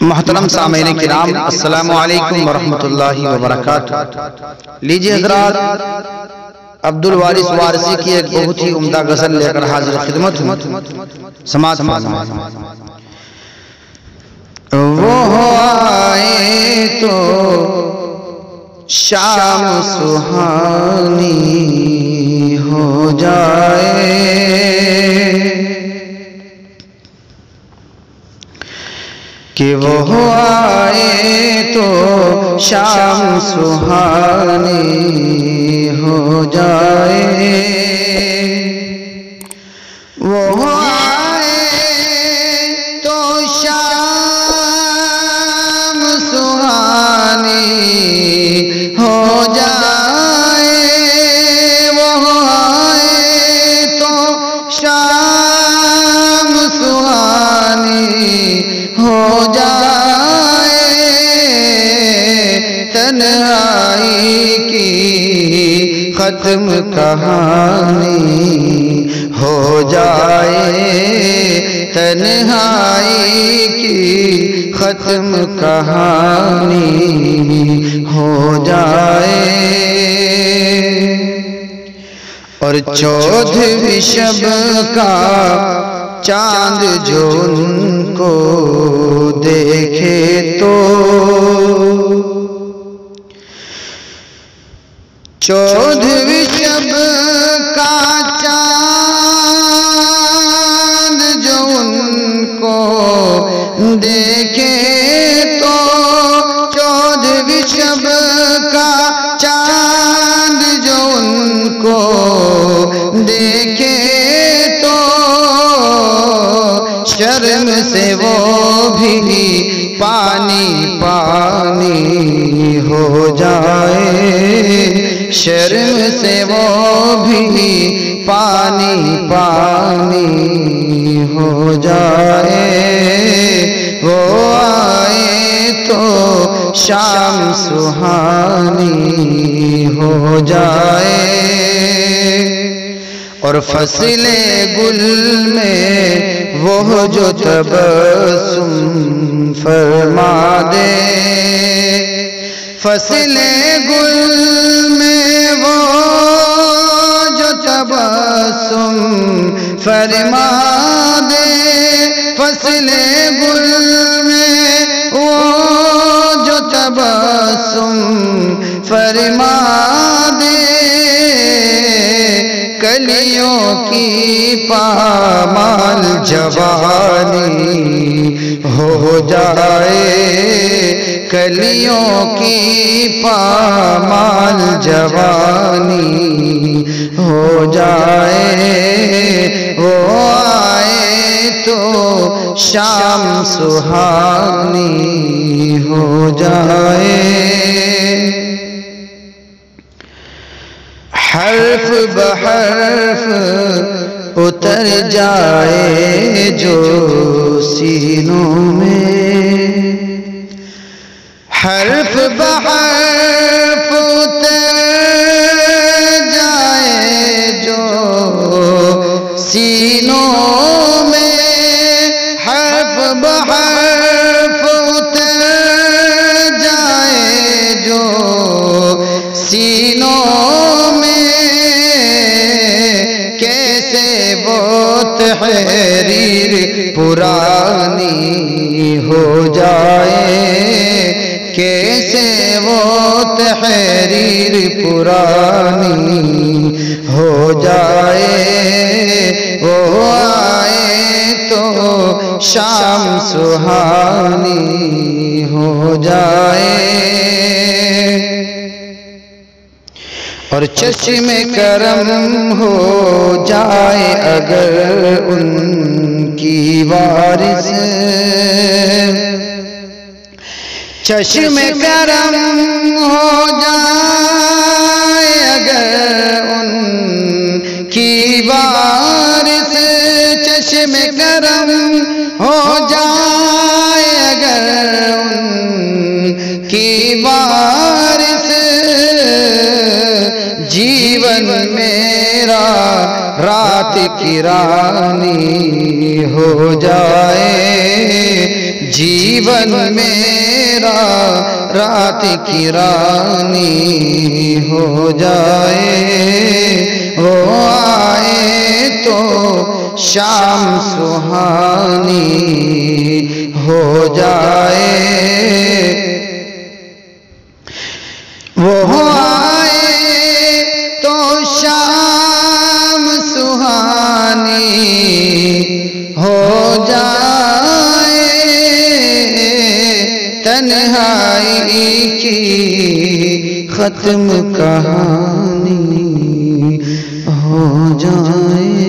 मोहतरम सामईन किराम, अस्सलामु अलैकुम वरहमतुल्लाहि वबरकातुहू। लीजिए हज़रात, अब्दुल वारिस वारसी की एक बहुत ही उम्दा गजल लेकर हाजिर खिदमत हूँ। समाज वो आए तो शाम सुहानी हो जाए, कि वो आए तो शाम सुहानी हो जाए। वो आए तो शाम सुहानी हो जाए। वो आए तो शाम सुहानी हो जाए। तन्हाई की खत्म कहानी हो जाए। तन्हाई की खत्म कहानी हो जाए। और चौदहवीं शब का चांद जो उनको देखे तो, चौदहवीं शब का चांद जो उनको देखे तो, चौदहवीं शब का चांद जो उनको देखे तो, शर्म से वो भी पानी पानी हो जाए। शर्म से वो भी पानी पानी हो जाए। वो आए तो शाम सुहानी हो जाए। और फसले गुल में वो जो तबस्सुम फरमा दे। फसले गुल में वो जो तबस्सुम फरमा दे। फसले गुल में वो जो तबस्सुम फरमा दे। कलियों की पामाल जवानी हो जाए। कलियों की पामाल जवानी हो जाए। वो आए तो शाम सुहानी हो जाए। हर्फ बहर्फ उतर जाए जो सीनों में। हर्फ बहर्फ उतर जाए जो सीनों में। हर्फ बहर्फ उतर जाए जो सीनों में। कैसे वो तहरीर पुरानी हो जाए। कैसे वो तहरीर पुरानी हो जाए। वो आए तो शाम सुहानी हो जाए। और चश्मे करम हो जाए अगर उनकी वारिस। चश्मे करम हो जाए अगर उनकी वारिस। चश्मे करम हो जाए अगर उनकी वारिस। जीवन मेरा रात की रानी हो जाए। जीवन मेरा रात की रानी हो जाए, वो आए तो शाम सुहानी हो जाए, वो आए तो शाम सुहानी हो जाए, तन्हाई की खत्म कहानी हो जाए,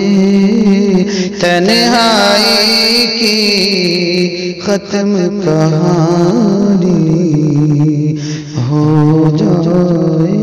तन्हाई की खत्म कहानी हो जाए।